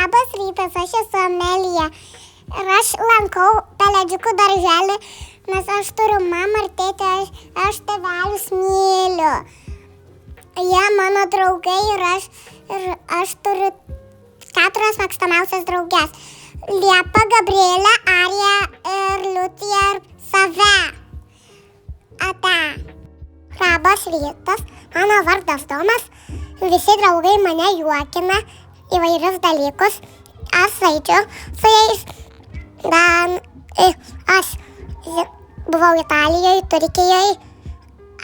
Labas rytas, aš esu Amelija. Ir aš lankau pelėdžiukų darželį, nes aš turiu mamą ir tėtį, aš tėvelius myliu. Jie mano draugai ir aš turiu 4 mėgstamiausias draugės. Liepa, Gabrielė, Arija ir Liutija ir Save. Ate. Labas rytas, mano vardas Tomas. Visi draugai mane juokina įvairius dalykus. Aš žaidžiu su jais. Aš buvau Italijoje, Turkijoje,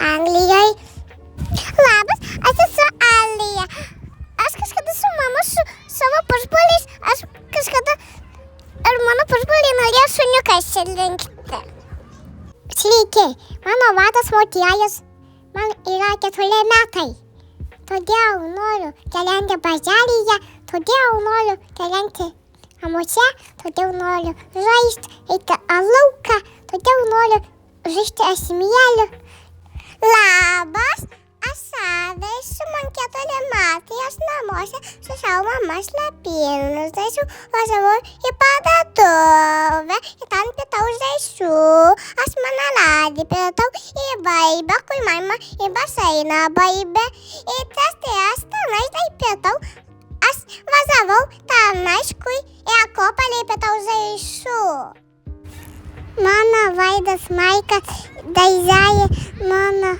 Anglijoje. Labas, aš esu Alija. Aš kažkada su mama, su savo pusbroliais, ir mano pusbroliai norėjo šuniuką išsirinkti. Sveiki, mano vardas Motiejus, man yra 4 metai. Todėl noriu gyventi bažnyčioje, todėl noriu gyventi namuose, todėl noriu žaisti, eiti į lauką, todėl noriu žaisti smėliu. Labas, aš Save, man 4 metai, aš namuose su savo mama slapynu žaisiu, važiavau į parduotuvę, ir ten pitau žaisiu, aš manaladį pitau į baibę, kur mama į baseiną baibę, ir aš tenai pitau, aš važiavau tenai, kur į akopalį pitau žaisiu. Mano vardas Maika, darželį mano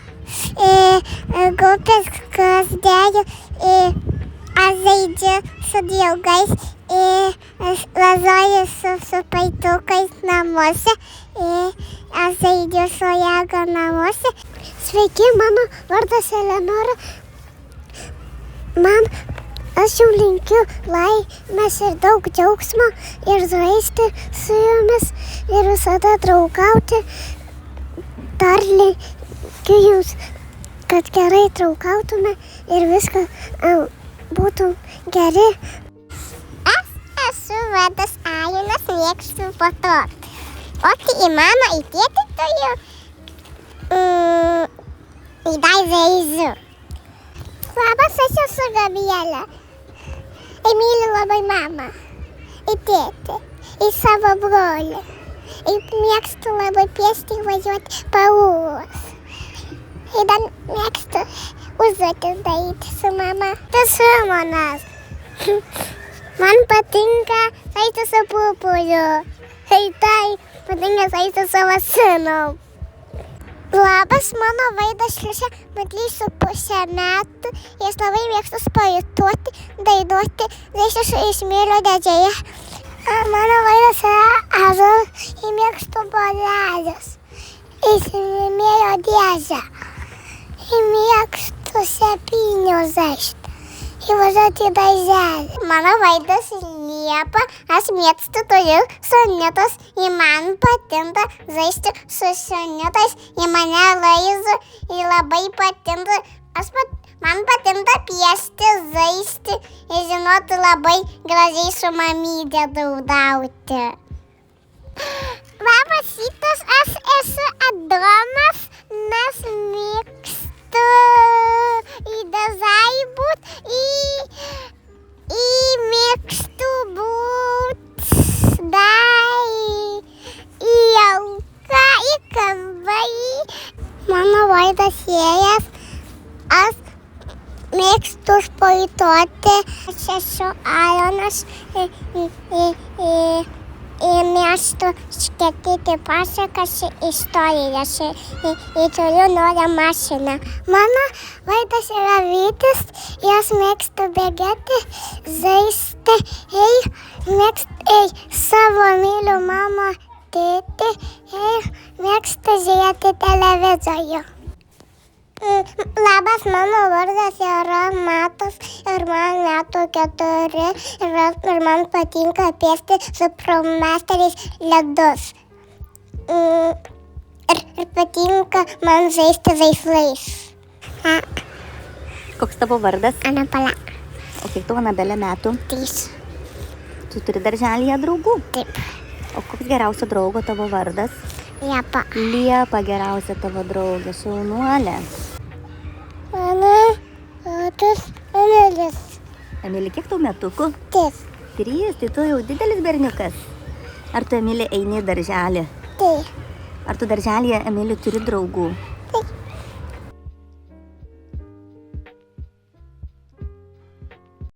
grupės klasdėjų, aš žaidžiu su draugais, važiuoju su paitukais namuose, aš žaidžiu su Jėga namuose. Sveiki, mano vardas Eleonora. Aš jau linkiu laimės ir daug džiaugsmo ir žaisti su jumis ir visada draugauti. Dar linkiu jums, kad gerai draugautume ir viskas būtų geri. Aš esu vardas Ajunas, mėgstu fotot. O į mamą, į tėtį turiu į darželį. Labas, aš esu Gabrielė. Ir myliu labai mamą, ir tėtį, ir savo brolį. Ir mėgstu labai pėsti važiuoti pauos. Ir dar mėgstu užduotis daryti su mama. Tai Simonas. Man patinka žaisti su Pupuliu. Ir tai patinka žaisti su savo sūnum. Labas, mano vardas Liušė, man 3,5 metų. Jis labai mėgstu sportuoti, dainuoti, žaisti su smėlio dėžėje. Mano vardas yra Ąžuolas ir mėgstu bolelius. Ir smėlio dėžę. Ir mėgstu septynių žaisti. Ir važiuoti į darželį. Mano vardas Liepa, aš mėgstu turiu šuniukus. Ir man patinka žaisti su šuniukais. Ir mane laizu. Ir labai patinka. Man patinka piešti, žaisti. Ir žinoti labai gražiai su mamytė draugauti. Labas rytas, aš esu Adomas. Mes mėgstu į darželį būt, į mėgstu būt į lauką, į kambarį. Mano vardas Jėjas, aš mėgstu sportuoti. Aš esu Ajonas ir mėgstu skaityti pasakas ir istorijas ir turiu naują mašiną. Mano vardas yra Vytis ir aš mėgstu bėgėti, žaisti ir savo myliu mamą, tėtį ir mėgstu žiūrėti televizorių. Labas, mano vardas yra Matas ir man metų 4 ir man patinka piešti su flomasteriais ledus. Ir patinka man žaisti žaislais. Koks tavo vardas? Anapala. O kiek tavo Anabelė metų? 3. Tu turi darželyje draugų? Taip. O koks geriausio draugo tavo vardas? Liepa. Liepa geriausia tavo draugė, šaunuolė. Mano vardas Emilis. Emili, kiek tau metukų? 3. 3, tai tu jau didelis berniukas. Ar tu, Emilija, eini į darželį? Tai. Ar tu darželėje, Emilija, turi draugų?